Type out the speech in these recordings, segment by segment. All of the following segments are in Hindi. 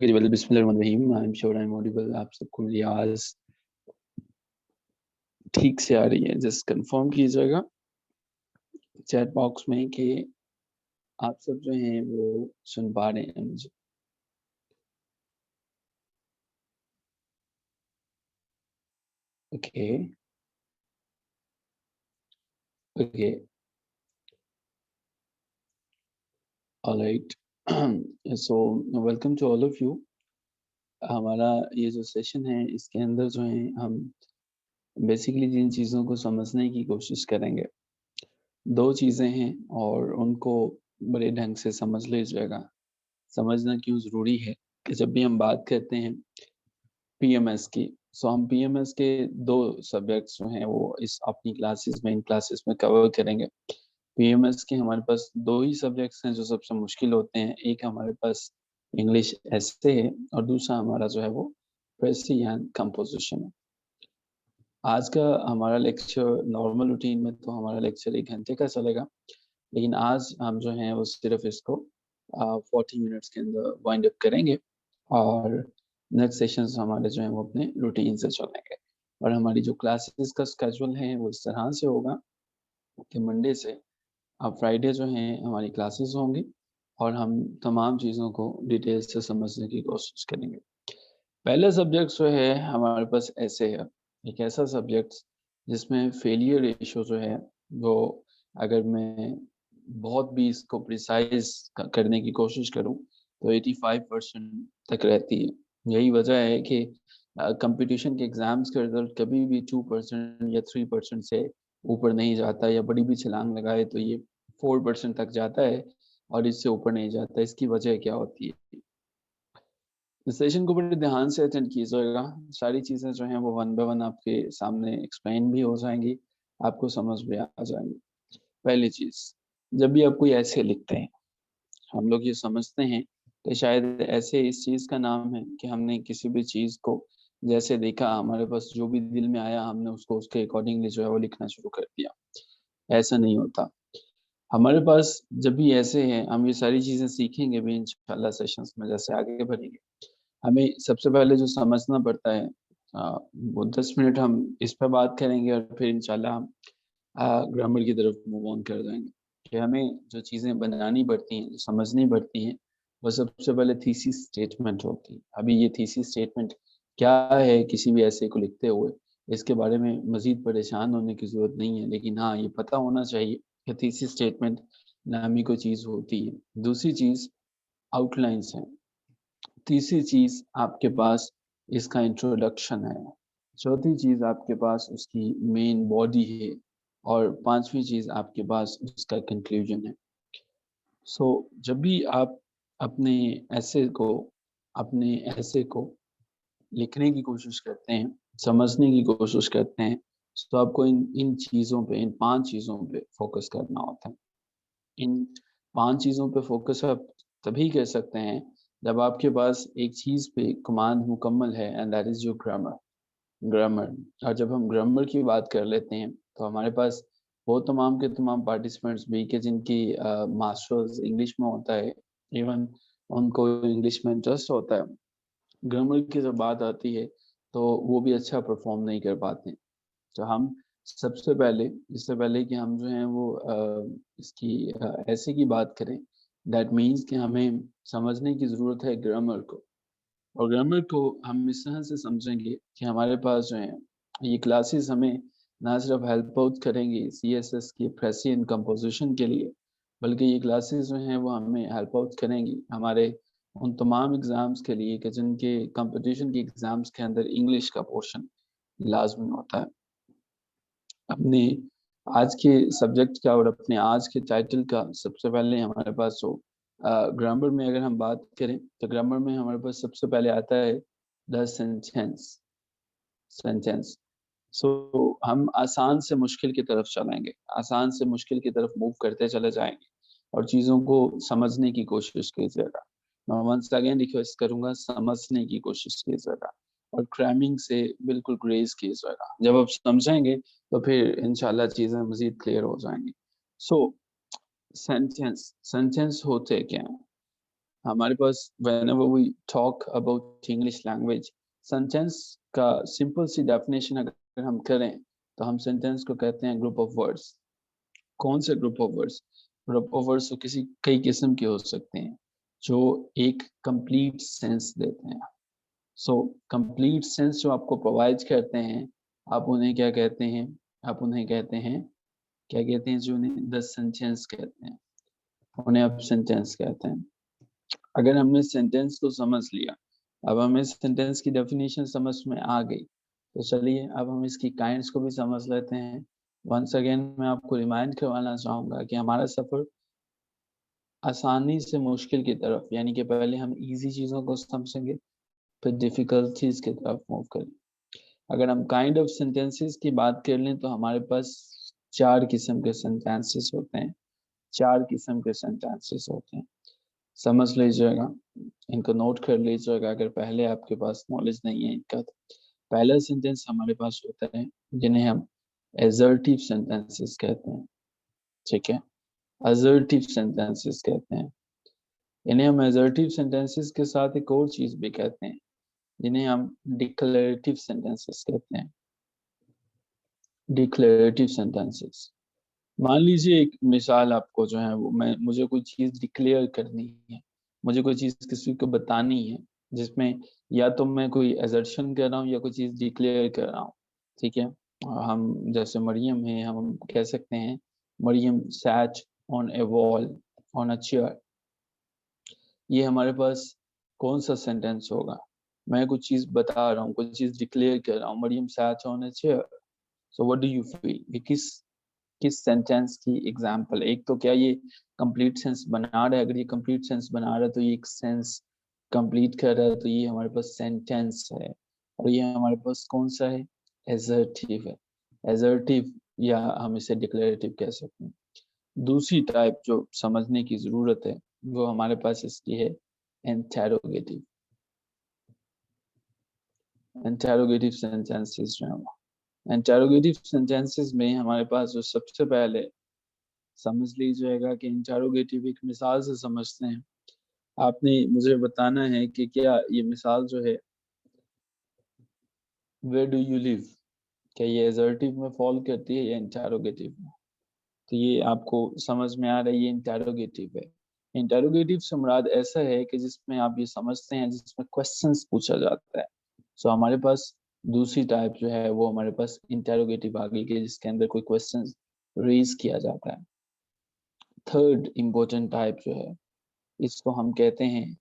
वेरी वेल, बिस्मिल्लाहिर्रहमानिर्रहीम। I am sure I am audible. आप सबको मेरी आवाज ठीक से आ रही है? जस्ट कंफर्म कीजिएगा चैट बॉक्स में कि आप सब जो हैं वो सुन पा रहे हैं मुझे। Okay okay, alright. So welcome to all of you. हमारा ये जो सेशन है इसके अंदर जो है हम बेसिकली जिन चीज़ों को समझने की कोशिश करेंगे, दो चीज़ें हैं और उनको बड़े ढंग से समझ लीजिएगा। समझना क्यों ज़रूरी है कि जब भी हम बात करते हैं पीएमएस की, सो हम पीएमएस के दो सब्जेक्ट्स जो हैं वो इस अपनी क्लासेस में इन क्लासेस में कवर करेंगे। पीएमएस के हमारे पास दो ही सब्जेक्ट्स हैं जो सबसे मुश्किल होते हैं। एक हमारे पास इंग्लिश एसे है और दूसरा हमारा जो है वो प्रेसी एंड कंपोजिशन है। आज का हमारा लेक्चर नॉर्मल रूटीन में तो हमारा लेक्चर 1 घंटे का चलेगा, लेकिन आज हम जो हैं वो सिर्फ इसको 40 मिनट्स के अंदर वाइंड अप करेंगे और नेक्स्ट सेशंस हमारे जो हैं वो अपने रूटीन से चलेंगे। और हमारी जो क्लासेस का स्केड्यूल है वो इस तरह से होगा कि मंडे से अब फ्राइडे जो है हमारी क्लासेस होंगी और हम तमाम चीज़ों को डिटेल से समझने की कोशिश करेंगे। पहला सब्जेक्ट जो है हमारे पास ऐसे है, एक ऐसा सब्जेक्ट जिसमें फेलियर रेशो जो है वो, अगर मैं बहुत भी इसको प्रिसाइज करने की कोशिश करूं तो 85% तक रहती है। यही वजह है कि कंपटीशन के एग्जाम्स का रिजल्ट कभी भी 2% या 3% से ऊपर नहीं जाता, या बड़ी भी छलांग लगाए तो ये 4% तक जाता है और इससे ऊपर नहीं जाता। इसकी वजह क्या होती है? इस सेशन को बड़े ध्यान से अटेंड कीजिएगा। सारी चीज़ें जो हैं वो वन बाय वन आपके सामने एक्सप्लेन भी हो जाएंगी, आपको समझ में आ जाएंगी। पहली चीज़, जब भी आप कोई ऐसे लिखते हैं, हम लोग ये समझते हैं कि शायद ऐसे इस चीज़ का नाम है कि हमने किसी भी चीज़ को जैसे देखा, हमारे पास जो भी दिल में आया हमने उसको उसके अकॉर्डिंगली जो है वो लिखना शुरू कर दिया। ऐसा नहीं होता। हमारे पास जब भी ऐसे हैं, हम ये सारी चीज़ें सीखेंगे भी इंशाल्लाह सेशंस में जैसे आगे बढ़ेंगे। हमें सबसे पहले जो समझना पड़ता है, वो 10 मिनट हम इस पर बात करेंगे और फिर इंशाल्लाह हम ग्रामर की तरफ मूव ऑन कर जाएंगे कि हमें जो चीज़ें बनानी पड़ती हैं, जो समझनी पड़ती हैं, वो सबसे पहले थीसिस स्टेटमेंट होती है। अभी ये थीसिस स्टेटमेंट क्या है किसी भी ऐसे को लिखते हुए, इसके बारे में मज़ीद परेशान होने की ज़रूरत नहीं है, लेकिन हाँ ये पता होना चाहिए कि थीसिस स्टेटमेंट नामी कोई चीज़ होती है। दूसरी चीज़ आउटलाइंस हैं। तीसरी चीज़ आपके पास इसका इंट्रोडक्शन है। चौथी चीज़ आपके पास उसकी मेन बॉडी है और पांचवी चीज़ आपके पास उसका कंक्लूजन है। सो जब भी आप अपने ऐसे को अपने ऐसे को लिखने की कोशिश करते हैं, समझने की कोशिश करते हैं, तो आपको इन इन चीज़ों पे, इन 5 चीज़ों पे फोकस करना होता है। इन 5 चीज़ों पे फोकस आप तभी कर सकते हैं जब आपके पास एक चीज़ पे कमांड मुकम्मल है, and that is your grammar. Grammar, और जब हम ग्रामर की बात कर लेते हैं तो हमारे पास वो तमाम के तमाम पार्टिसिपेंट्स भी कि जिनकी मास्टर्स इंग्लिश में होता है, इवन उनको इंग्लिश में इंटरेस्ट होता है, ग्रामर की जब बात आती है तो वो भी अच्छा परफॉर्म नहीं कर पाते। तो हम सबसे पहले, इससे पहले कि हम जो हैं वो इसकी ऐसे की बात करें, दैट मीन्स कि हमें समझने की ज़रूरत है ग्रामर को। और ग्रामर को हम इस तरह से समझेंगे कि हमारे पास जो है ये क्लासेस हमें ना सिर्फ हेल्प आउट करेंगी सीएसएस की प्रेसी एंड कंपोजिशन के लिए, बल्कि ये क्लासेस जो हैं वो हमें हेल्प आउट करेंगी हमारे उन तमाम एग्ज़ाम्स के लिए कि जिनके कंपटीशन के एग्ज़ाम्स के अंदर इंग्लिश का पोर्शन लाजमी होता है। अपने आज के सब्जेक्ट का और अपने आज के टाइटल का सबसे पहले हमारे पास जो ग्रामर में अगर हम बात करें तो ग्रामर में हमारे पास सबसे पहले आता है द सेंटेंस। सेंटेंस, सो हम आसान से मुश्किल की तरफ चलेंगे, आसान से मुश्किल की तरफ मूव करते चले जाएंगे और चीज़ों को समझने की कोशिश कीजिएगा। मैं वंस अगेन रिक्वेस्ट करूंगा, समझने की कोशिश कीजिएगा और क्रैमिंग से बिल्कुल ग्रेज कीजिएगा। जब आप समझेंगे तो फिर इंशाल्लाह चीज़ें मज़ीद क्लियर हो जाएंगी। सो सेंटेंस, सेंटेंस होते क्या हैं? हमारे पास whenever we talk about English language, sentence का सिंपल सी डेफिनेशन अगर हम करें तो हम सेंटेंस को कहते हैं ग्रुप ऑफ वर्ड्स। कौन से group of words? Group of words तो किसी कई किस्म के हो सकते हैं जो एक कंप्लीट सेंस देते हैं। सो कंप्लीट सेंस जो आपको प्रोवाइड करते हैं, आप उन्हें क्या कहते हैं? आप उन्हें कहते हैं, क्या कहते हैं? जो उन्हें द सेंटेंस कहते हैं, उन्हें आप सेंटेंस कहते हैं। अगर हमने सेंटेंस को समझ लिया, अब हमें सेंटेंस की डेफिनेशन समझ में आ गई, तो चलिए अब हम इसकी काइंड्स को भी समझ लेते हैं। वंस अगेन मैं आपको रिमाइंड करवाना चाहूँगा कि हमारा सफ़र आसानी से मुश्किल की तरफ, यानी कि पहले हम ईज़ी चीज़ों को समझेंगे, फिर डिफ़िकल्टीज़ की तरफ मूव करेंगे। अगर हम काइंड ऑफ सेंटेंसेस की बात कर लें तो हमारे पास 4 किस्म के सेंटेंसेस होते हैं, 4 किस्म के सेंटेंसेस होते हैं। समझ लीजिएगा, इनको नोट कर लीजिएगा अगर पहले आपके पास नॉलेज नहीं है इनका तो। पहला सेंटेंस हमारे पास होता है जिन्हें हम असर्टिव सेंटेंसेस कहते हैं, ठीक है? असर्टिव सेंटेंसेस कहते हैं। इन्हें हम असर्टिव सेंटेंसेस के साथ एक और चीज़ भी कहते हैं, जिन्हें हम डिक्लेरेटिव सेंटेंसेस कहते हैं। Declarative sentences. मान लीजिए एक मिसाल आपको जो है वो मुझे कोई चीज़ डिक्लेयर करनी है, मुझे कोई चीज़ किसी को बतानी है, जिसमें या तो मैं कोई असर्शन कर रहा हूँ या कोई चीज़ डिक्लेयर कर रहा हूँ, ठीक है? हम जैसे मरियम है, हम कह सकते हैं Mariam sat on a wall on a chair. ये हमारे पास कौन सा सेंटेंस होगा? मैं कुछ चीज़ बता रहा हूँ, कुछ चीज़ डिक्लेयर कर रहा हूँ, Mariam sat on a chair. So what do you feel? ये किस किस सेंटेंस की एग्जाम्पल है? एक तो क्या ये कंप्लीट सेंस बना रहा है? अगर ये कंप्लीट सेंस बना रहा है तो ये एक सेंस कंप्लीट कर रहा है, तो ये हमारे पास सेंटेंस है। और ये हमारे पास कौन सा है? एजर्टिव है। एजर्टिव या हम इसे डिक्लेरेटिव कह सकते हैं। दूसरी टाइप जो समझने की जरूरत है वो हमारे पास इसकी है इंटेरोगेटिव। इंटेरोगेटिव सेंटेंसेस जो है, इंटेरोगेटिव सेंटेंसेस में हमारे पास जो सबसे पहले समझ लीजिएगा कि इंटेरोगेटिव एक मिसाल से समझते हैं। आपने मुझे बताना है कि क्या ये मिसाल जो है वेयर डू यू लिव, क्या ये असर्टिव में फॉल करती है या इंटेरोगेटिव में? तो ये आपको समझ में आ रहा है, ये इंटेरोगेटिव है। इंटेरोगेटिव से मुराद ऐसा है कि जिसमें आप ये समझते हैं जिसमें क्वेश्चंस पूछा जाता है। सो हमारे पास दूसरी टाइप जो है वो हमारे पास इंटेरोगेटिव आ गई कि जिसके अंदर कोई क्वेश्चन रेज किया जाता है। थर्ड इम्पोर्टेंट टाइप जो है इसको हम कहते हैं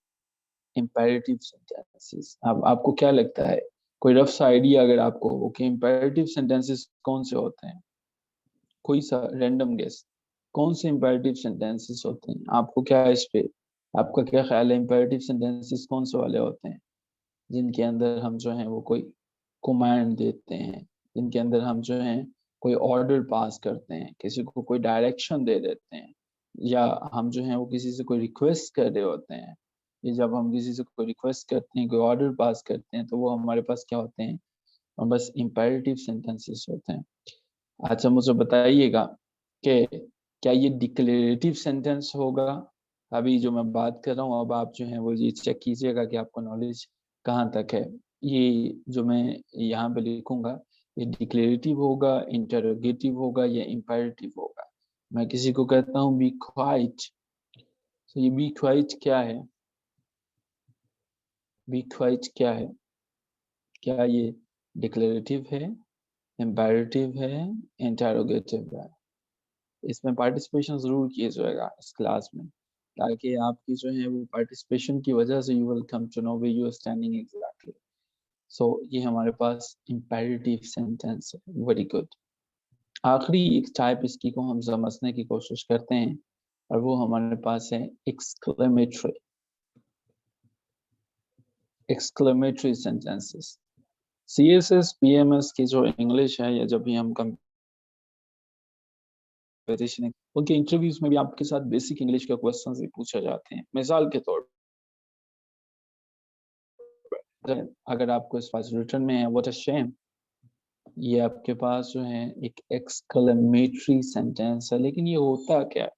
इम्पेरेटिव सेंटेंसेस। अब आपको क्या लगता है, कोई रफ सा आइडिया अगर आपको हो कि इम्पेरेटिव सेंटेंसेस कौन से होते हैं? कोई सा रैंडम गेस, कौन से इम्पेरेटिव सेंटेंसेस होते हैं? आपको क्या इस पे, आपका क्या ख्याल है इम्पेरेटिव सेंटेंसेस कौन से वाले होते हैं जिनके अंदर हम जो है वो कोई कमांड देते हैं, जिनके अंदर हम जो है कोई ऑर्डर पास करते हैं, किसी को कोई डायरेक्शन दे देते हैं, या हम जो है वो किसी से कोई रिक्वेस्ट कर रहे होते हैं। ये जब हम किसी से कोई रिक्वेस्ट करते हैं, कोई ऑर्डर पास करते हैं, तो वो हमारे पास क्या होते हैं? और बस इम्पेरेटिव सेंटेंसेस होते हैं। अच्छा मुझे बताइएगा कि क्या ये डिक्लेरेटिव सेंटेंस होगा? अभी जो मैं बात कर रहा हूँ अब आप जो है वो ये चेक कीजिएगा कि आपको नॉलेज कहाँ तक है। ये जो मैं यहाँ पे लिखूंगा, ये डिक्लेरेटिव होगा, इंटरोगेटिव होगा या इम्पेरेटिव होगा? मैं किसी को कहता हूँ बी क्वाइट, तो ये बी क्वाइट क्या है? बी क्वाइट क्या है? क्या ये डिक्लेरेटिव है, इम्पेरेटिव है, इंटरोगेटिव है? इसमें पार्टिसिपेशन ज़रूर कीजिएगा इस क्लास में, ताकि आपकी जो है वो पार्टिसिपेशन की वजह से you will come to know where you are standing exactly. So ये हमारे पास इम्पेरेटिव सेंटेंस है। Very good. आखिरी एक टाइप इसकी को हम समझने की कोशिश करते हैं और वो हमारे पास है exclamatory. Exclamatory sentences. CSS PMS की जो इंग्लिश है, या जब भी हम कंपटीशन, उनके इंटरव्यूज में भी आपके साथ बेसिक इंग्लिश के क्वेश्चंस भी पूछे जाते हैं। मिसाल के तौर पर अगर आपको इस पास रिटर्न में है व्हाट अ शेम, ये आपके पास जो है एक एक्सक्लेमेटरी सेंटेंस है, लेकिन ये होता क्या है?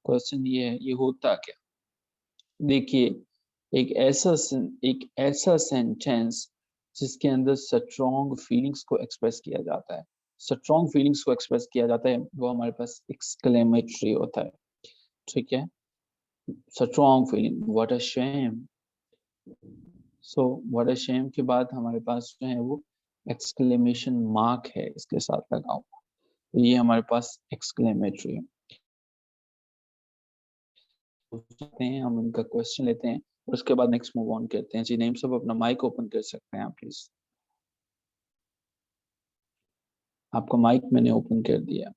क्वेश्चन ये है, ये होता क्या? देखिए, एक ऐसा सेंटेंस जिसके अंदर स्ट्रॉन्ग फीलिंग्स को एक्सप्रेस किया जाता है, स्ट्रॉन्ग फीलिंग्स को एक्सप्रेस किया जाता है, वो हमारे पास एक्सक्लेमेटरी होता है। ठीक है, strong feeling, what a shame. So what a shame के बाद हमारे पास जो है वो एक्सक्लेमेशन मार्क है इसके साथ लगा हुआ, तो ये हमारे पास एक्सक्लेमेटरी है। हैं, हम उनका क्वेश्चन लेते हैं और उसके बाद नेक्स्ट मूव ऑन करते हैं। जी नेम सब अपना माइक ओपन कर सकते हैं आप प्लीज। आपका माइक मैंने ओपन कर दिया।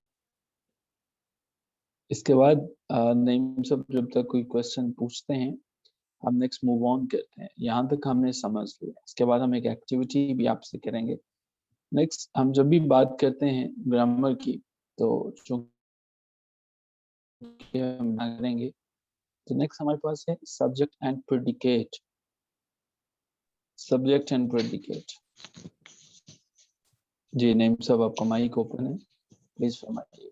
इसके बाद नईम सब जब तक कोई क्वेश्चन पूछते हैं हम नेक्स्ट मूव ऑन करते हैं। यहाँ तक हमने समझ लिया, इसके बाद हम एक एक्टिविटी भी आपसे करेंगे। नेक्स्ट हम जब भी बात करते हैं ग्रामर की, तो चूंकि हम ना करेंगे, तो नेक्स्ट हमारे पास है subject and predicate. Subject and predicate. जी नेम सब आपका माइक ओपन है, प्लीज फरमाइए।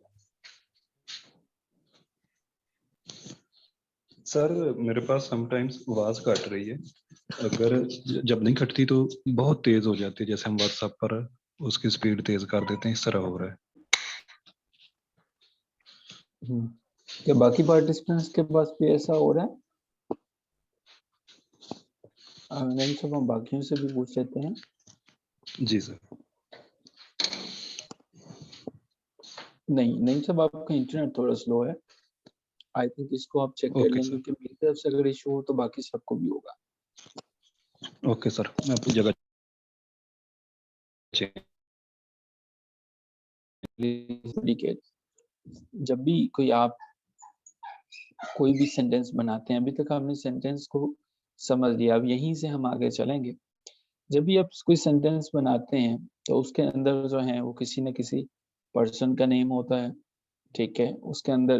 सर मेरे पास समटाइम्स आवाज कट रही है, अगर जब नहीं कटती तो बहुत तेज हो जाती है, जैसे हम व्हाट्सएप पर उसकी स्पीड तेज कर देते हैं, इस तरह हो रहा है। क्या बाकी पार्टिसिपेंट्स के पास भी ऐसा हो रहा है? नहीं सब हम बाकियों से भी पूछ लेते हैं। जी सर। नहीं सब आपका इंटरनेट थोड़ा स्लो है। आई थिंक इसको आप चेक कर ओके लेंगे सर। कि मेरी तरफ से अगर इशू हो तो बाकी सबको भी होगा। ओके सर, मैं अपनी जगह जब भी आप कोई भी सेंटेंस बनाते हैं, अभी तक आपने सेंटेंस को समझ लिया, अब यहीं से हम आगे चलेंगे। जब भी आप कोई सेंटेंस बनाते हैं तो उसके अंदर जो है वो किसी न किसी पर्सन का नेम होता है। ठीक है, उसके अंदर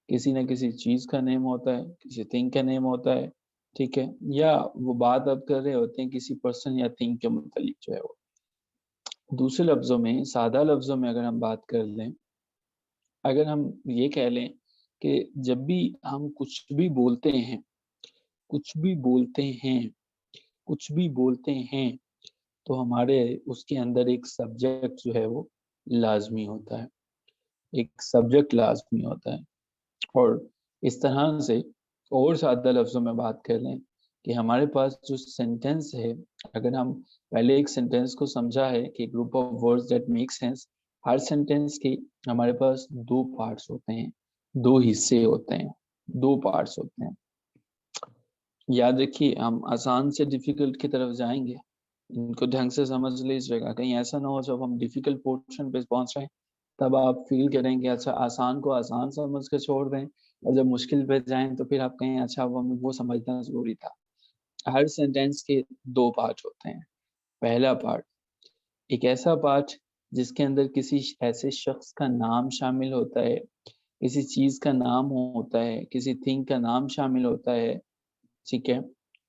किसी न किसी चीज का नेम होता है, किसी थिंग का नेम होता है। ठीक है, या वो बात आप कर रहे होते हैं किसी पर्सन या थिंग के मुतालिक जो है वो। दूसरे लफ्जों में, सादा लफ्जों में अगर हम बात कर लें, अगर हम ये कह लें कि जब भी हम कुछ भी बोलते हैं, कुछ भी बोलते हैं, कुछ भी बोलते हैं, तो हमारे उसके अंदर एक सब्जेक्ट जो है वो लाजमी होता है, एक सब्जेक्ट लाजमी होता है। और इस तरह से और सादा लफ्जों में बात कर लें कि हमारे पास जो सेंटेंस है, अगर हम पहले एक सेंटेंस को समझा है कि group of words that make sense, her sentence के हमारे पास दो पार्ट्स होते हैं, दो हिस्से होते हैं, दो पार्ट्स होते हैं। याद रखिए, हम आसान से डिफिकल्ट की तरफ जाएंगे, इनको ढंग से समझ लीजिएगा, कहीं ऐसा ना हो जब हम डिफिकल्ट पोर्शन पे पहुंच रहे हैं तब आप फील करेंगे अच्छा आसान को आसान समझ कर छोड़ दें, और जब मुश्किल पे जाएं तो फिर आप कहें अच्छा वो समझना जरूरी था। हर सेंटेंस के दो पार्ट होते हैं। पहला पार्ट, एक ऐसा पार्ट जिसके अंदर किसी ऐसे शख्स का नाम शामिल होता है, किसी चीज का नाम होता है, किसी थिंग का नाम शामिल होता है। ठीक है,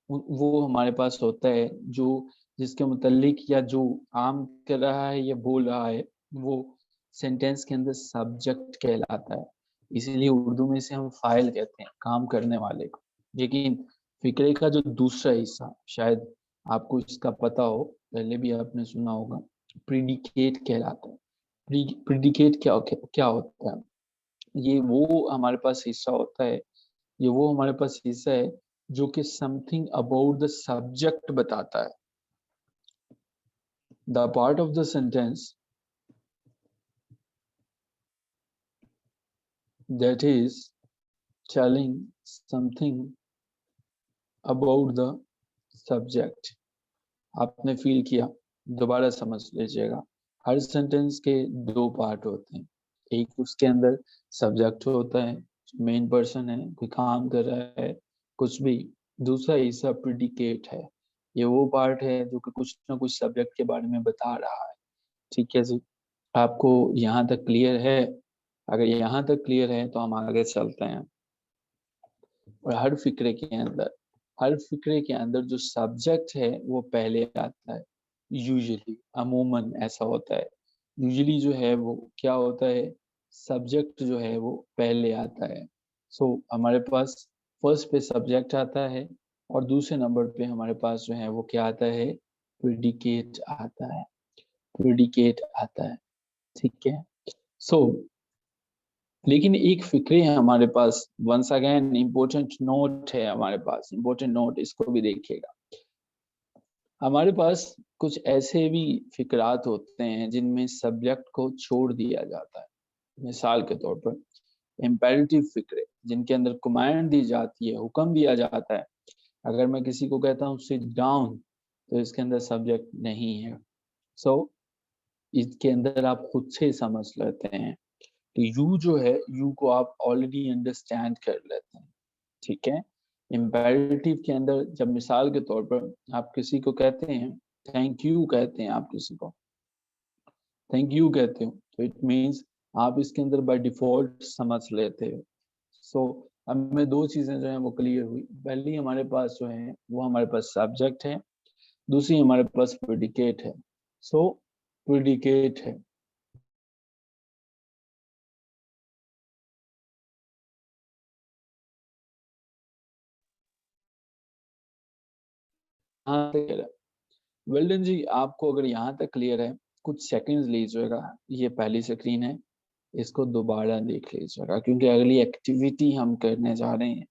वो हमारे पास होता है जो जिसके मुतल्लिक या जो आम कर रहा है या बोल रहा है, वो सेंटेंस के अंदर सब्जेक्ट कहलाता है। इसीलिए उर्दू में से हम फाइल कहते हैं काम करने वाले को। लेकिन फिक्रे का जो दूसरा हिस्सा, शायद आपको इसका पता हो, पहले भी आपने सुना होगा, प्रीडिकेट कहलाता है। प्रीडिकेट क्या क्या होता है? ये वो हमारे पास हिस्सा होता है, ये वो हमारे पास हिस्सा है जो कि समथिंग अबाउट द सब्जेक्ट बताता है। The part of the sentence that is telling something about the subject. आपने फील किया, दोबारा समझ लीजिएगा। हर सेंटेंस के दो पार्ट होते हैं, एक उसके अंदर सब्जेक्ट होता है, मेन पर्सन है, कोई काम कर रहा है कुछ भी। दूसरा हिस्सा प्रिडिकेट है, ये वो पार्ट है जो कि कुछ ना कुछ सब्जेक्ट के बारे में बता रहा है। ठीक है जी, आपको यहाँ तक क्लियर है? अगर यहाँ तक क्लियर है तो हम आगे चलते हैं। और हर फिक्रे के अंदर जो सब्जेक्ट है वो पहले आता है। यूजुअली, अमूमन ऐसा होता है। यूजुअली जो है वो क्या होता है, सब्जेक्ट जो है वो पहले आता है। सो हमारे पास फर्स्ट पे सब्जेक्ट आता है और दूसरे नंबर पे हमारे पास जो है वो क्या आता है, प्रेडिकेट आता है, प्रेडिकेट आता है, ठीक है। सो लेकिन एक फिक्रे है हमारे पास, वंस अगेन इम्पोर्टेंट नोट है हमारे पास, इम्पोर्टेंट नोट, इसको भी देखिएगा। हमारे पास कुछ ऐसे भी फिक्रात होते हैं जिनमें सब्जेक्ट को छोड़ दिया जाता है। मिसाल के तौर पर इम्पेरेटिव फिक्रे, जिनके अंदर कमांड दी जाती है, हुक्म दिया जाता है। अगर मैं किसी को कहता हूँ सिट डाउन, तो इसके अंदर सब्जेक्ट नहीं है। सो इसके अंदर आप खुद से समझ लेते हैं, तो यू जो है, यू को आप ऑलरेडी अंडरस्टैंड कर लेते हैं, ठीक है। इम्पेरेटिव के अंदर जब मिसाल के तौर पर आप किसी को कहते हैं थैंक यू, कहते हैं आप किसी को थैंक यू कहते हो, तो इट मीन्स आप इसके अंदर बाय डिफॉल्ट समझ लेते हो। सो अब में दो चीजें जो है वो क्लियर हुई। पहली हमारे पास जो है वो हमारे पास सब्जेक्ट है, दूसरी हमारे पास प्रेडिकेट है। सो प्रेडिकेट है, हाँ क्लियर है। वेल्डन जी, आपको अगर यहाँ तक क्लियर है, कुछ सेकंड्स लीजिएगा, ये पहली स्क्रीन है, इसको दोबारा देख लीजिएगा, क्योंकि अगली एक्टिविटी हम करने जा रहे हैं।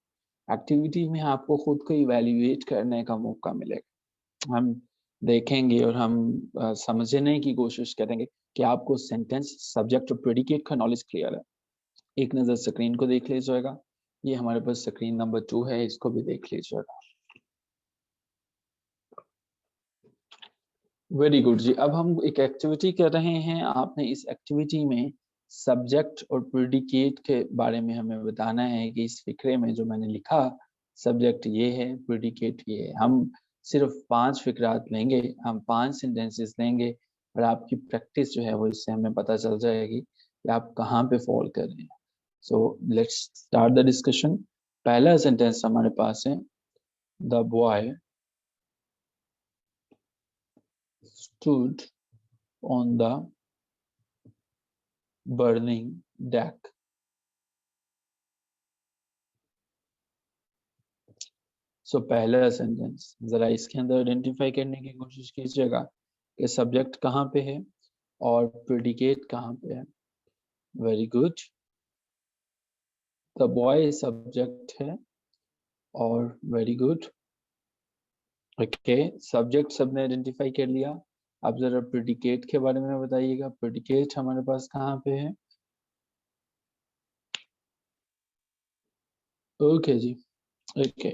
एक्टिविटी में आपको खुद को इवैल्यूएट करने का मौका मिलेगा। हम देखेंगे और हम समझने की कोशिश करेंगे कि आपको सेंटेंस, सब्जेक्ट और प्रेडिकेट का नॉलेज क्लियर है। एक नज़र स्क्रीन को देख लीजिएगा, ये हमारे पास स्क्रीन नंबर 2 है, इसको भी देख लीजिएगा। वेरी गुड जी। अब हम एक एक्टिविटी कर रहे हैं, आपने इस एक्टिविटी में सब्जेक्ट और प्रेडिकेट के बारे में हमें बताना है कि इस फिक्रे में जो मैंने लिखा, सब्जेक्ट ये है, प्रेडिकेट ये है। हम सिर्फ 5 फिक्रात लेंगे, हम 5 सेंटेंसेस लेंगे, और आपकी प्रैक्टिस जो है वो इससे हमें पता चल जाएगी कि आप कहाँ पे फॉल कर रहे हैं। So let's start the discussion. पहला सेंटेंस हमारे पास है, the boy stood on the burning deck। सो पहला सेंटेंस जरा इसके अंदर आइडेंटिफाई करने की कोशिश कीजिएगा कि सब्जेक्ट कहाँ पे है और प्रेडिकेट कहाँ पे है। Very good. The boy subject है, और वेरी गुड। ओके, सब्जेक्ट सबने आइडेंटिफाई कर लिया। अब जरा प्रेडिकेट के बारे में बताइएगा, प्रेडिकेट हमारे पास कहाँ पे है। ओके जी, ओके।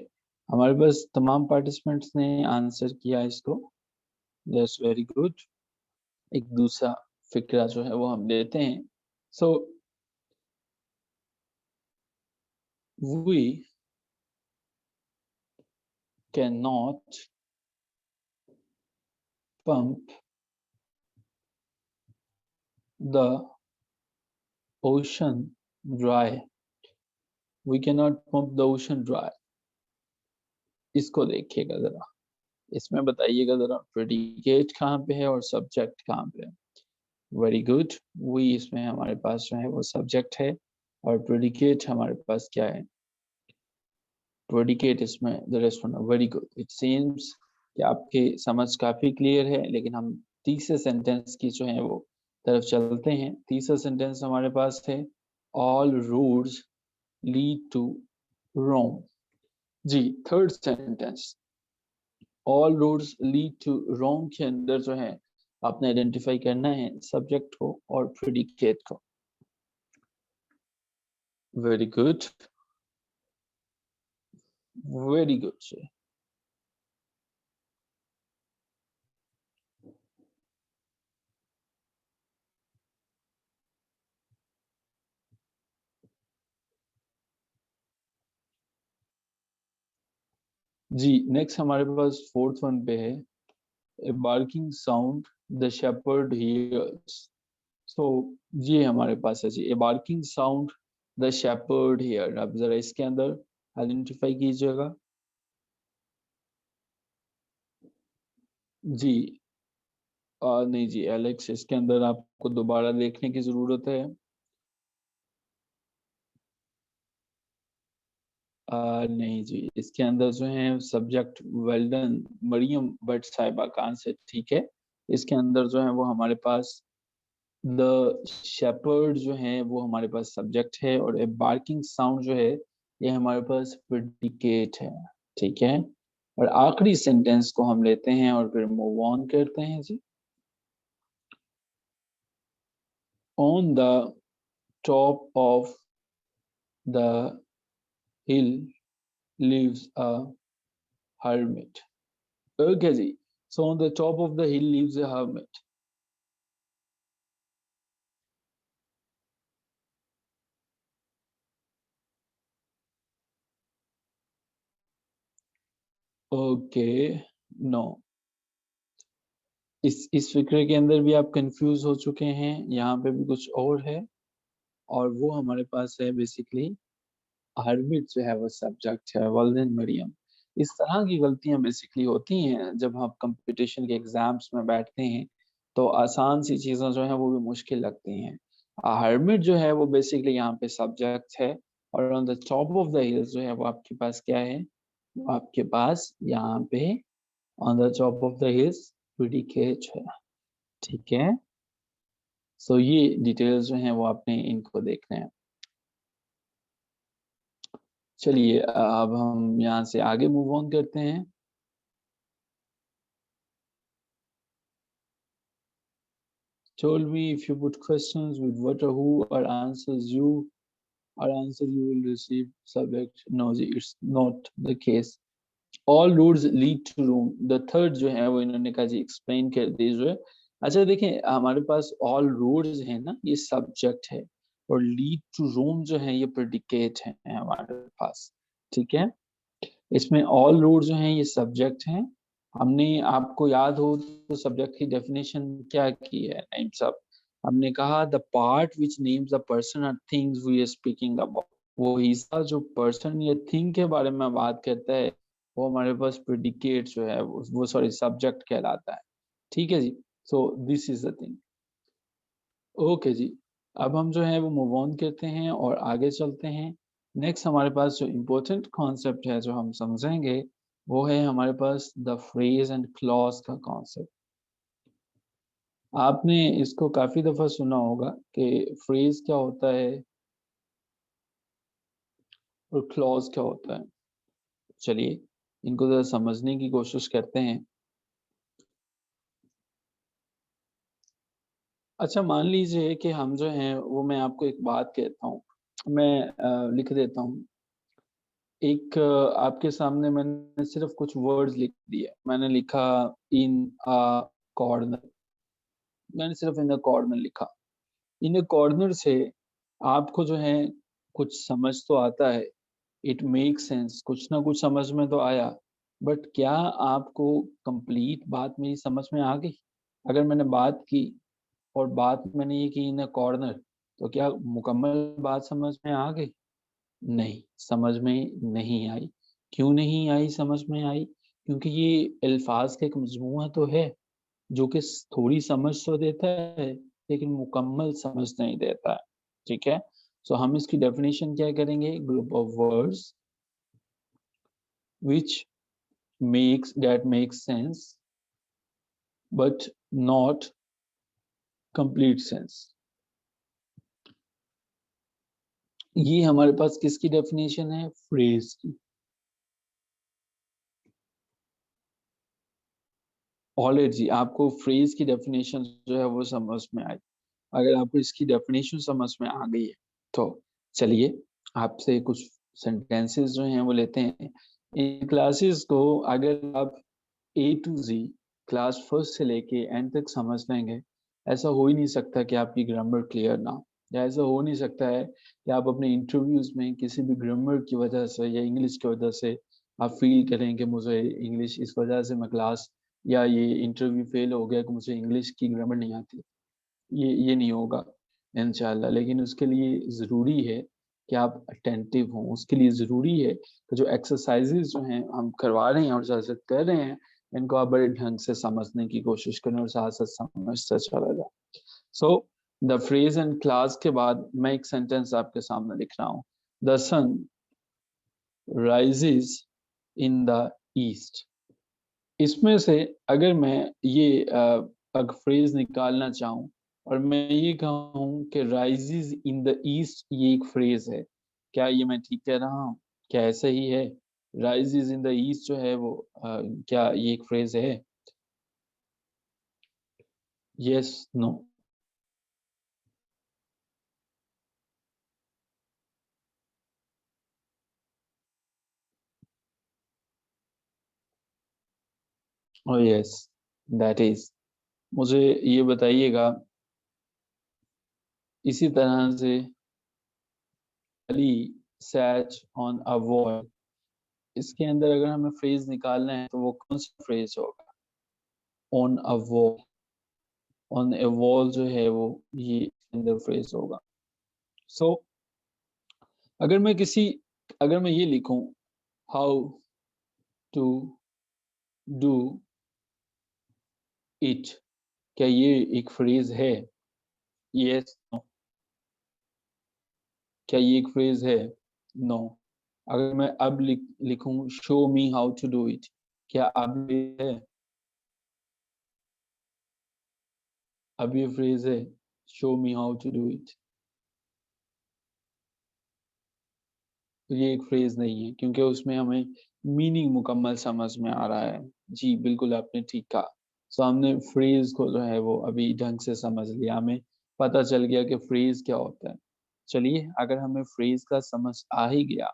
हमारे पास तमाम पार्टिसिपेंट्स ने आंसर किया इसको, दैट्स वेरी गुड। एक दूसरा फिक्रा जो है वो हम लेते हैं। सो we cannot pump the ocean dry। We cannot pump the ocean dry। इसको देखिएगा जरा, इसमें बताइएगा जरा प्रेडिकेट कहाँ पे है और सब्जेक्ट कहाँ पे है। Very good. we इसमें हमारे पास जो है वो सब्जेक्ट है, और प्रेडिकेट हमारे पास क्या है, प्रेडिकेट इसमें the restaurant. Very good. It seems कि आपकी समझ काफी क्लियर है, लेकिन हम तीसरे सेंटेंस की जो है वो तरफ चलते हैं। तीसरा सेंटेंस हमारे पास है, all roads lead to Rome. जी, third sentence, all roads lead to Rome के अंदर जो है आपने आइडेंटिफाई करना है सब्जेक्ट को और प्रेडिकेट को। Very good, very good. जी, नेक्स्ट हमारे पास फोर्थ वन पे है, a barking sound the shepherd hears। so ये हमारे पास है जी, a barking sound the shepherd hears। अब जरा इसके अंदर आइडेंटिफाई कीजिएगा। जी, नहीं जी एलेक्स, इसके अंदर आपको दोबारा देखने की जरूरत है। नहीं जी, इसके अंदर जो है subject well done Mariam but Sahiba Khan से, ठीक है। इसके अंदर जो है वो हमारे पास द शेपर्ड जो है वो हमारे पास सब्जेक्ट है, और ए बार्किंग साउंड जो है ये हमारे पास प्रेडिकेट है, ठीक है। और आखिरी सेंटेंस को हम लेते हैं और फिर मूव ऑन करते हैं जी। On the top of the hill lives a hermit. Okay जी, so on the top of the hill lives a hermit. Okay, no, इस फिक्रे के अंदर भी आप कंफ्यूज हो चुके हैं, यहाँ पे भी कुछ और है, और वो हमारे पास है बेसिकली हर्मिट जो है वो सब्जेक्ट है, वल्दन मरियम। इस तरह की गलतियां बेसिकली होती हैं जब हम कंपटीशन के एग्जाम्स में बैठते हैं, तो आसान सी चीजें जो है वो भी मुश्किल लगती हैं। हर्मिट जो है वो बेसिकली यहाँ पे सब्जेक्ट है, और on the top of the hills जो है वो आपके पास क्या है, वो आपके पास यहाँ पे on the top of the hills predicate है, ठीक है। सो ये डिटेल्स जो हैं वो आपने इनको देखने हैं। चलिए अब हम यहाँ से आगे मूव ऑन करते हैं। Told me if you put questions with what or who or answer you will receive subject। No ji, it's not the case। All roads lead to Rome। The third जो है वो इन्होंने कहा जी एक्सप्लेन कर दीजिए। अच्छा देखिए, हमारे पास all roads है ना, ये सब्जेक्ट है, और lead to Rome जो है ये प्रेडिकेट है हमारे पास, ठीक है। इसमें ऑल रोड जो हैं ये सब्जेक्ट हैं। हमने, आपको याद हो तो सब्जेक्ट की डेफिनेशन क्या की है नाइम साहब, हमने कहा the part which names the person और things we are speaking about. वो हिस्सा जो पर्सन या थिंग के बारे में बात करता है वो हमारे पास प्रेडिकेट जो है वो सॉरी सब्जेक्ट कहलाता है, ठीक है जी। So this is the thing. Okay जी, अब हम जो है वो मूव ऑन करते हैं और आगे चलते हैं। नेक्स्ट हमारे पास जो इम्पोर्टेंट कॉन्सेप्ट है जो हम समझेंगे वो है हमारे पास द फ्रेज एंड क्लॉज का कॉन्सेप्ट। आपने इसको काफी दफा सुना होगा कि फ्रेज क्या होता है और क्लॉज क्या होता है। चलिए इनको जरा समझने की कोशिश करते हैं। अच्छा मान लीजिए कि हम जो हैं वो, मैं आपको एक बात कहता हूँ, मैं लिख देता हूँ एक, आपके सामने मैंने सिर्फ कुछ वर्ड्स लिख दिए। मैंने लिखा इन अ कॉर्नर, मैंने सिर्फ इन अ कॉर्नर लिखा। इन अ कॉर्नर से आपको जो है कुछ समझ तो आता है, इट मेक सेंस, कुछ ना कुछ समझ में तो आया, बट क्या आपको कंप्लीट बात मेरी समझ में आ गई? अगर मैंने बात की और बात मैंने ये की इन अ कॉर्नर, तो क्या मुकम्मल बात समझ में आ गई? नहीं, समझ में नहीं आई। क्यों नहीं आई समझ में आई? क्योंकि ये अल्फाज का एक मजमूआ तो है जो कि थोड़ी समझ तो देता है लेकिन मुकम्मल समझ नहीं देता है, ठीक है। सो हम इसकी डेफिनेशन क्या करेंगे, group of words which makes sense but not complete sense. ये हमारे पास किसकी डेफिनेशन है, फ्रेज की। ऑलरेडी जी आपको फ्रेज की डेफिनेशन जो है वो समझ में आई। अगर आपको इसकी डेफिनेशन समझ में आ गई है तो चलिए आपसे कुछ सेंटेंसेस जो हैं वो लेते हैं। इन क्लासेस को अगर आप ए टू जी क्लास फर्स्ट से लेके एंड तक समझ लेंगे, ऐसा हो ही नहीं सकता कि आपकी ग्रामर क्लियर ना हो, या ऐसा हो नहीं सकता है कि आप अपने इंटरव्यूज में किसी भी ग्रामर की वजह से या इंग्लिश की वजह से आप फील करें कि मुझे इंग्लिश इस वजह से मैं क्लास या ये इंटरव्यू फेल हो गया कि मुझे इंग्लिश की ग्रामर नहीं आती। ये नहीं होगा इंशाल्लाह। लेकिन उसके लिए ज़रूरी है कि आप अटेंटिव हों, उसके लिए ज़रूरी है कि जो एक्सरसाइजेज जो हैं हम करवा रहे हैं और साथ-साथ कर रहे हैं, इनको आप बड़े ढंग से समझने की कोशिश करें और साथ-साथ समझते चला जाए। So the phrase and class के बाद मैं एक सेंटेंस आपके सामने लिख रहा हूँ। The sun rises in the east। इसमें से अगर मैं ये अगर फ्रेज निकालना चाहूँ और मैं ये कहूँ कि राइजेस इन द ईस्ट, ये एक फ्रेज है, क्या ये मैं ठीक कह रहा हूँ? क्या ऐसा ही है? राइजेस इन द ईस्ट जो है वो क्या ये एक फ्रेज है? Yes, no? Oh yes, that is. मुझे ये बताइएगा, इसी तरह से Ali sat on a wall, इसके अंदर अगर हमें फ्रेज निकालना है तो वो कौन सा फ्रेज होगा? On a wall, on a wall जो है वो ये अंदर फ्रेज होगा। सो अगर मैं किसी अगर मैं ये लिखूं, हाउ टू डू इट, क्या ये एक फ्रेज है? Yes, no? क्या ये एक फ्रेज है? नो। अगर मैं अब लिखूं, show me how to do it, क्या अब ये है? अब ये फ्रेज है, show me how to do it? तो ये एक फ्रेज नहीं है, क्योंकि उसमें हमें मीनिंग मुकम्मल समझ में आ रहा है। जी बिल्कुल, आपने ठीक कहा। सो हमने फ्रेज को जो है वो अभी ढंग से समझ लिया, हमें पता चल गया कि फ्रेज क्या होता है। चलिए, अगर हमें फ्रेज का समझ आ ही गया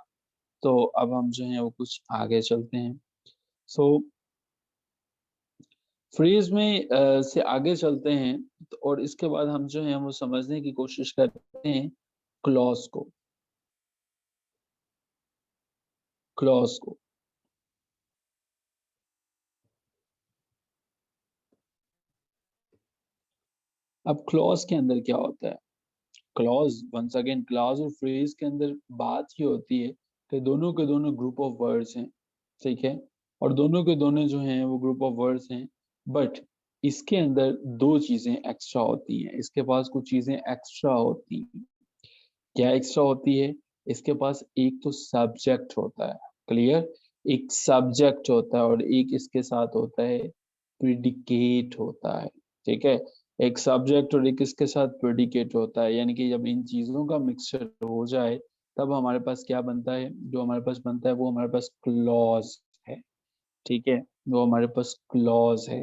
तो अब हम जो है वो कुछ आगे चलते हैं। सो फ्रेज में से आगे चलते हैं और इसके बाद हम जो है वो समझने की कोशिश करते हैं क्लॉज को। क्लॉज को अब क्लॉज के अंदर क्या होता है? क्लॉज, वंस अगेन, क्लॉज और फ्रेज के अंदर बात ये होती है कि दोनों के दोनों ग्रुप ऑफ वर्ड्स हैं, ठीक है, और दोनों के दोनों जो हैं वो ग्रुप ऑफ वर्ड्स हैं, बट इसके अंदर दो चीजें एक्स्ट्रा होती हैं, इसके पास कुछ चीजें एक्स्ट्रा होती हैं। क्या एक्स्ट्रा होती है? इसके पास एक तो सब्जेक्ट होता है, क्लियर, एक सब्जेक्ट होता है और एक इसके साथ होता है प्रिडिकेट होता है, ठीक है। एक सब्जेक्ट और एक इसके साथ प्रेडिकेट होता है, यानी कि जब इन चीजों का मिक्सचर हो जाए तब हमारे पास क्या बनता है? जो हमारे पास बनता है वो हमारे पास क्लॉज है, ठीक है, वो हमारे पास क्लॉज है।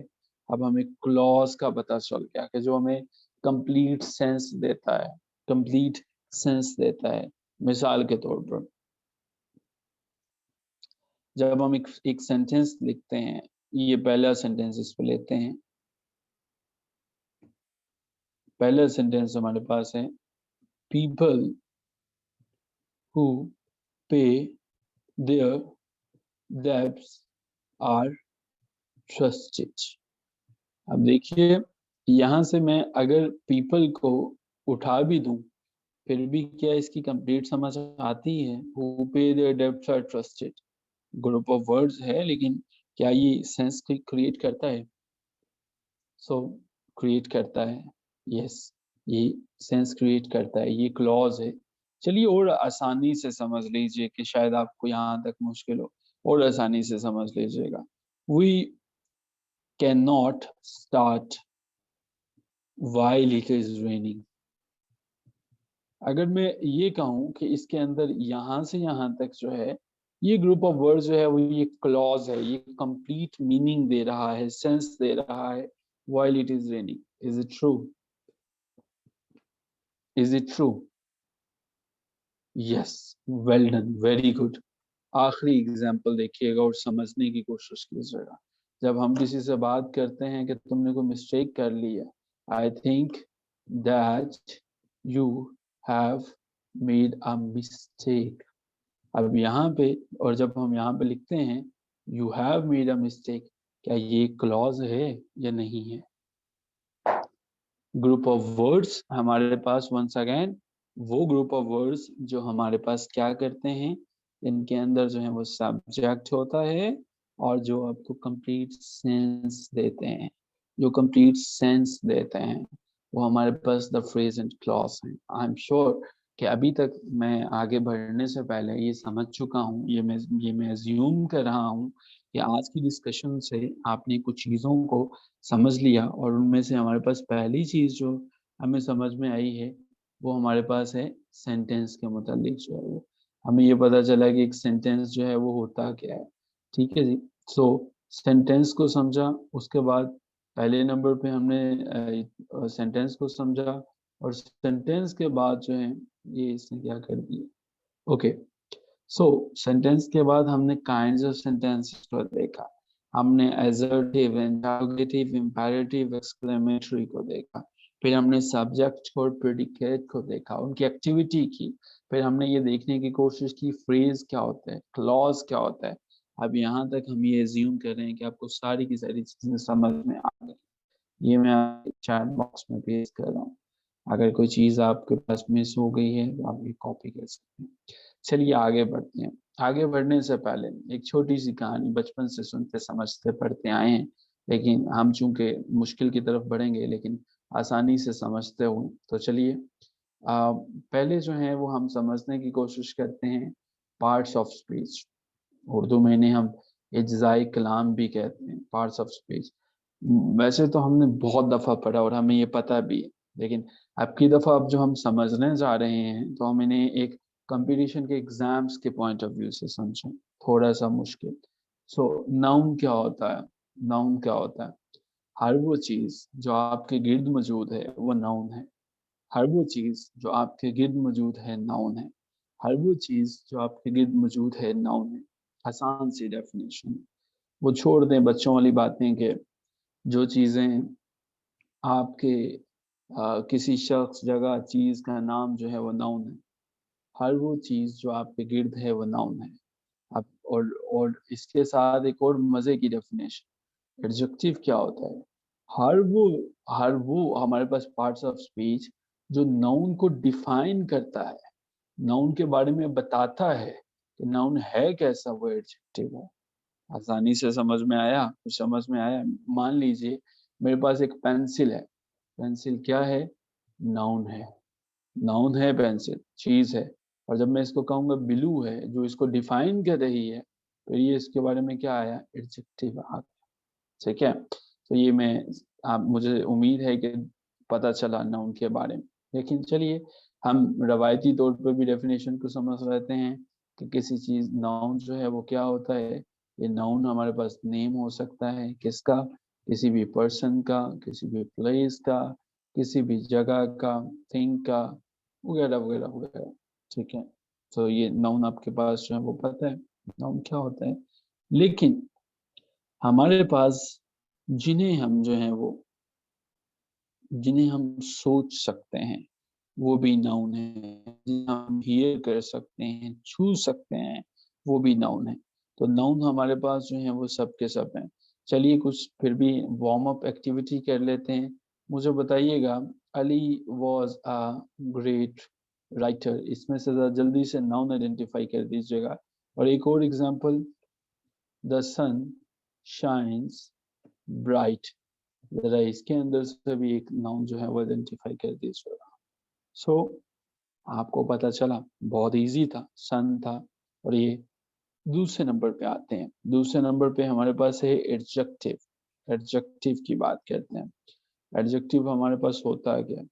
अब हमें क्लॉज का पता चल गया कि जो हमें कंप्लीट सेंस देता है, कंप्लीट सेंस देता है। मिसाल के तौर पर जब हम एक सेंटेंस लिखते हैं, ये पहला सेंटेंस इस पे लेते हैं। पहला सेंटेंस हमारे पास है, people who pay their debts are trusted. अब देखिए, यहाँ से मैं अगर पीपल को उठा भी दूं फिर भी क्या इसकी कंप्लीट समझ आती है? Who pay their debts are trusted group of words है, लेकिन क्या ये सेंस क्रिएट करता है? सो क्रिएट करता है, यस, ये सेंस क्रिएट करता है, ये क्लॉज है। चलिए और आसानी से समझ लीजिए कि शायद आपको यहाँ तक मुश्किल हो, और आसानी से समझ लीजिएगा। We can not start while it is raining। अगर मैं ये कहूँ कि इसके अंदर यहाँ से यहाँ तक जो है ये ग्रुप ऑफ वर्ड जो है वो ये क्लॉज है, ये कंप्लीट मीनिंग दे रहा है, सेंस दे रहा है, while it is raining। Is it true? Is it true? Yes, well done, very good. आखिरी एग्जाम्पल देखिएगा और समझने की कोशिश कीजिएगा। जब हम किसी से बात करते हैं कि तुमने कोई मिस्टेक कर ली है, I think that you have made a mistake. अब यहाँ पे, और जब हम यहाँ पे लिखते हैं you have made a mistake, क्या ये क्लॉज है या नहीं है? ग्रुप ऑफ वर्ड्स हमारे पास, वंस अगेन, वो ग्रुप ऑफ वर्ड्स जो हमारे पास क्या करते हैं, इनके अंदर जो है वो सब्जेक्ट होता है और जो आपको कंप्लीट सेंस देते हैं, जो कंप्लीट सेंस देते हैं वो हमारे पास द फ्रेज एंड क्लॉज हैं। आई एम श्योर कि अभी तक मैं आगे बढ़ने से पहले ये समझ चुका हूँ, ये मैं अज्यूम कर रहा हूँ कि आज की डिस्कशन से आपने कुछ चीज़ों को समझ लिया, और उनमें से हमारे पास पहली चीज़ जो हमें समझ में आई है वो हमारे पास है सेंटेंस के मुतालिक जो है वो हमें ये पता चला कि एक सेंटेंस जो है वो होता क्या है। ठीक है जी। सो सेंटेंस को समझा, उसके बाद पहले नंबर पे हमने सेंटेंस को समझा, और सेंटेंस के बाद जो है ये इसने क्या कर दिया। ओके, सो सेंटेंस के बाद हमने काइंड्स ऑफ सेंटेंसेस को देखा, हमने असर्टिव, इंटरोगेटिव, इंपेरेटिव, एक्सक्लेमेटरी को देखा, फिर हमने सब्जेक्ट और प्रेडिकेट को देखा, उनकी एक्टिविटी की, फिर हमने ये देखने की कोशिश की फ्रेज क्या होता है, क्लॉज क्या होता है। अब यहाँ तक हम ये एज्यूम कर रहे हैं कि आपको सारी की सारी चीजें समझ में आ गई। ये मैं चैट बॉक्स में पेश कर रहा हूँ, अगर कोई चीज़ आपके पास मिस हो गई है तो आप ये कॉपी कर सकते हैं। चलिए आगे बढ़ते हैं। आगे बढ़ने से पहले एक छोटी सी कहानी, बचपन से सुनते समझते पढ़ते आए हैं, लेकिन हम चूंकि मुश्किल की तरफ बढ़ेंगे लेकिन आसानी से समझते हुए, तो चलिए पहले जो है वो हम समझने की कोशिश करते हैं पार्ट्स ऑफ स्पीच। उर्दू में इन्हें हम इज्जाई कलाम भी कहते हैं, पार्ट्स ऑफ स्पीच। वैसे तो हमने बहुत दफा पढ़ा और हमें ये पता भी है, लेकिन अब की दफा अब जो हम समझने जा रहे हैं तो हम इन्हें एक कंपटीशन के एग्जाम्स के पॉइंट ऑफ व्यू से समझें, थोड़ा सा मुश्किल। सो नाउन क्या होता है? नाउन क्या होता है? हर वो चीज जो आपके गिर्द मौजूद है वो नाउन है। हर वो चीज जो आपके गिर्द मौजूद है नाउन है। हर वो चीज जो आपके गिर्द मौजूद है नाउन है। आसान सी डेफिनेशन। वो छोड़ दें बच्चों वाली बातें कि जो चीजें आपके किसी शख्स, जगह, चीज का नाम जो है वो नाउन है। हर वो चीज जो आपके गिर्द है वो नाउन है। अब और इसके साथ एक और मजे की डेफिनेशन, एडजेक्टिव क्या होता है? हर वो हर वो हमारे पास पार्ट्स ऑफ स्पीच जो नाउन को डिफाइन करता है, नाउन के बारे में बताता है कि नाउन है कैसा, वो एडजेक्टिव है। आसानी से समझ में आया? कुछ समझ में आया? मान लीजिए मेरे पास एक पेंसिल है। पेंसिल क्या है? नाउन है। नाउन है, पेंसिल चीज है। और जब मैं इसको कहूंगा ब्लू है, जो इसको डिफाइन कर रही है, तो ये इसके बारे में क्या आया? एडजेक्टिव आ गया। ठीक है। तो ये मैं आप मुझे उम्मीद है कि पता चला नाउन के बारे में। लेकिन चलिए हम रवायती तौर पर भी डेफिनेशन को समझ लेते हैं कि किसी चीज नाउन जो है वो क्या होता है। ये नाउन हमारे पास नेम हो सकता है, किसका? किसी भी पर्सन का, किसी भी प्लेस का, किसी भी जगह का, थिंग का, वगैरह वगैरह वगैरह। ठीक है। तो ये नाउन आपके पास जो है वो पता है नाउन क्या होता है। लेकिन हमारे पास जिन्हें हम जो है वो जिन्हें हम सोच सकते हैं वो भी नाउन है, जिन्हें हम हियर कर सकते हैं, छू सकते हैं, वो भी नाउन है। तो नाउन हमारे पास जो है वो सब के सब हैं। चलिए कुछ फिर भी वार्म अप एक्टिविटी कर लेते हैं। मुझे बताइएगा, Ali was a great writer, इसमें से जरा जल्दी से नाउन आइडेंटिफाई कर दीजिएगा। और एक और example, the sun shines bright, जरा इसके अंदर से भी एक नाउन जो है वो आइडेंटिफाई कर दीजिएगा। सो आपको पता चला, बहुत इजी था, सन था। और ये दूसरे नंबर पे आते हैं। दूसरे नंबर पे हमारे पास है एडजेक्टिव। एडजेक्टिव की बात करते हैं। एडजेक्टिव हमारे पास होता है क्या?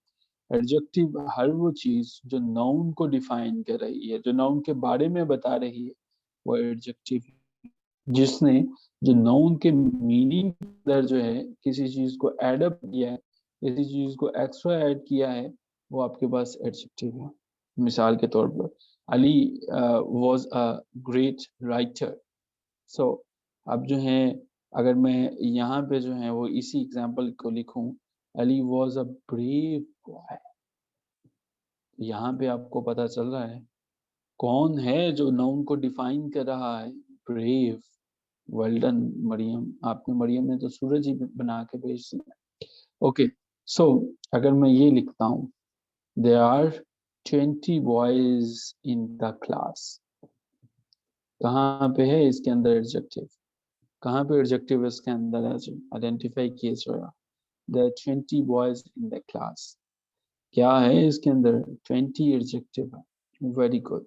एडजेक्टिव हर वो चीज जो नाउन को डिफाइन कर रही है, जो नाउन के बारे में बता रही है, वो एडजेक्टिव। जिसने जो नाउन के मीनिंग अंदर जो है किसी चीज को एडअप किया है, किसी चीज को एक्स्ट्रा ऐड किया है, वो आपके पास एडजेक्टिव है। मिसाल के तौर पर Ali was a great writer. So अब जो है, अगर मैं यहाँ पे जो है वो इसी एग्जांपल को लिखूं, Ali was a brave boy, यहाँ पे आपको पता चल रहा है कौन है जो नाउन को डिफाइन कर रहा है? ब्रेव। वेल डन मरियम, आपने मरियम ने तो सूरज ही बना के भेज दिया। ओके, सो अगर मैं ये लिखता हूँ, there are 20 boys in the class, कहाँ पे है इसके अंदर एडजेक्टिव? कहाँ पे एडजेक्टिव इसके अंदर है? जो आइडेंटिफाई किए जो, there are 20 boys in the class. क्या है इसके अंदर? 20 एडजेक्टिव है। Very good.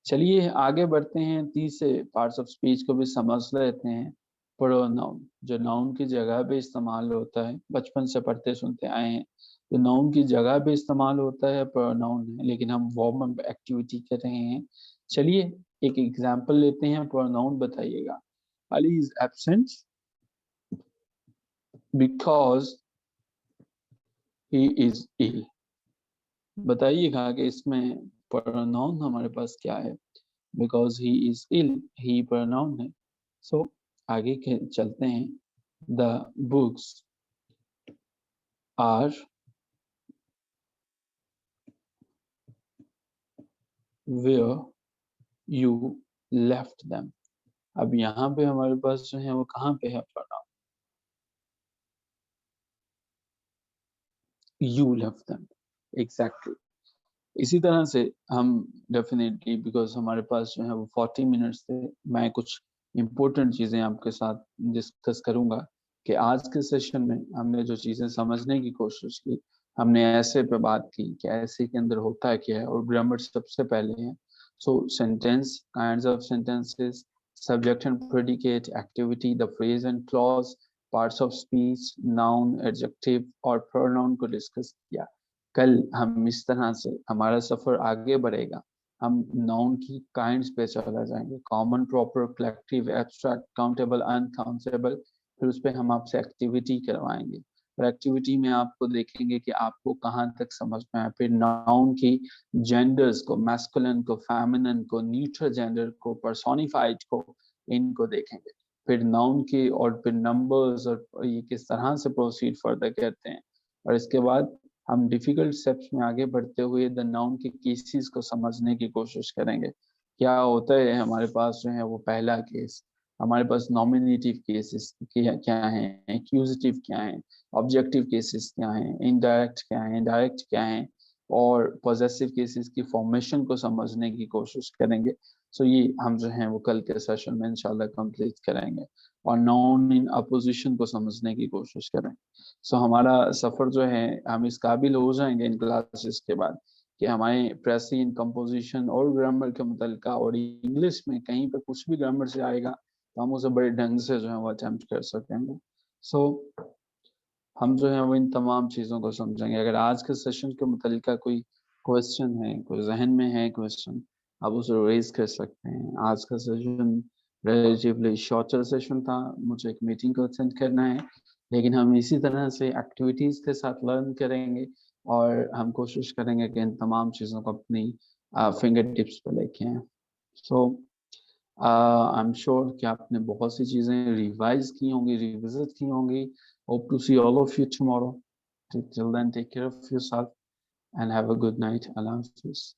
चलिए आगे बढ़ते हैं, तीसरे पार्ट्स ऑफ स्पीच को भी समझ लेते हैं। प्रोनाउन, जो नाउन की जगह पे इस्तेमाल होता है, बचपन से पढ़ते सुनते आए हैं, तो नाउन की जगह पे इस्तेमाल होता है प्रोनाउन है, लेकिन हम वार्म अप एक्टिविटी कर रहे हैं। चलिए एक एग्जांपल लेते हैं, प्रोनाउन बताइएगा। Ali is absent because he is ill. बताइएगा कि इसमें प्रोनाउन हमारे पास क्या है। Because he is ill, he pronoun है। सो आगे के चलते हैं। The books are where you left them. अब यहाँ पे हमारे पास जो है वो कहाँ पे है pronoun? You left them, exactly. इसी तरह से हम डेफिनेटली, बिकॉज हमारे पास जो है वो 40 मिनट्स थे, मैं कुछ इम्पोर्टेंट चीज़ें आपके साथ डिस्कस करूंगा कि आज के सेशन में हमने जो चीज़ें समझने की कोशिश की, हमने ऐसे पे बात की कि ऐसे के अंदर होता क्या है, और ग्रामर सबसे पहले है। सो sentence, kinds of sentences, subject and predicate, activity, the phrase and clause, parts of speech, noun, adjective और प्रोनाउन को डिस्कस किया। कल हम इस तरह से हमारा सफर आगे बढ़ेगा। हम नाउन की काइंड्स पे चला जाएंगे, common, proper, collective, abstract, countable, uncountable. फिर उस पर हम आपसे एक्टिविटी करवाएंगे, और एक्टिविटी में आपको देखेंगे कि आपको कहाँ तक समझ में आए। फिर नाउन की जेंडर्स को, मैस्कुलिन को, फेमिनिन को, न्यूट्रल जेंडर को, पर्सोनिफाइड को, इनको देखेंगे। फिर नाउन के और फिर नंबर्स, और ये किस तरह से प्रोसीड फर्दर करते हैं। और इसके बाद हम डिफिकल्ट स्टेप्स में आगे बढ़ते हुए द नाउन के केसेस को समझने की कोशिश करेंगे। क्या होता है हमारे पास जो है वो पहला केस, हमारे पास नॉमिनेटिव केसेस क्या है, एक्यूजेटिव क्या है, ऑब्जेक्टिव केसेस क्या है, इनडायरेक्ट क्या है, डायरेक्ट क्या है, और पॉजेसिव केसेस की फॉर्मेशन को समझने की कोशिश करेंगे। सो ये हम जो है वो कल के सेशन में इंशाल्लाह कंप्लीट करेंगे, और नाउन इन अपोजिशन को समझने की कोशिश करेंगे। सो हमारा सफर जो है, हम इस काबिल हो जाएंगे इन क्लासेस के बाद कि हमारे प्रेसिंग, कंपोजिशन और ग्रामर के मुतल्लिका, और इंग्लिश में कहीं पे कुछ भी ग्रामर से आएगा तो हम उसे बड़े ढंग से जो है वो अटेम्प्ट कर सकेंगे। सो हम जो है वो इन तमाम चीज़ों को समझेंगे। अगर आज के सेशन के मुतल्लिका कोई क्वेश्चन है, कोई जहन में है क्वेश्चन, आप उसे रेज कर सकते हैं। आज का सेशन रिलेटिवली शॉर्टर सेशन था, मुझे एक मीटिंग को अटेंड करना है, लेकिन हम इसी तरह से एक्टिविटीज़ के साथ लर्न करेंगे, और हम कोशिश करेंगे कि इन तमाम चीज़ों को अपनी फिंगर टिप्स पर लेके आएँ। सो आई एम श्योर कि आपने बहुत सी चीज़ें रिवाइज की होंगी, रिविजिट की होंगी। Hope to see all of you tomorrow. Till then, take care of yourself and have a good night. Allah Hafiz.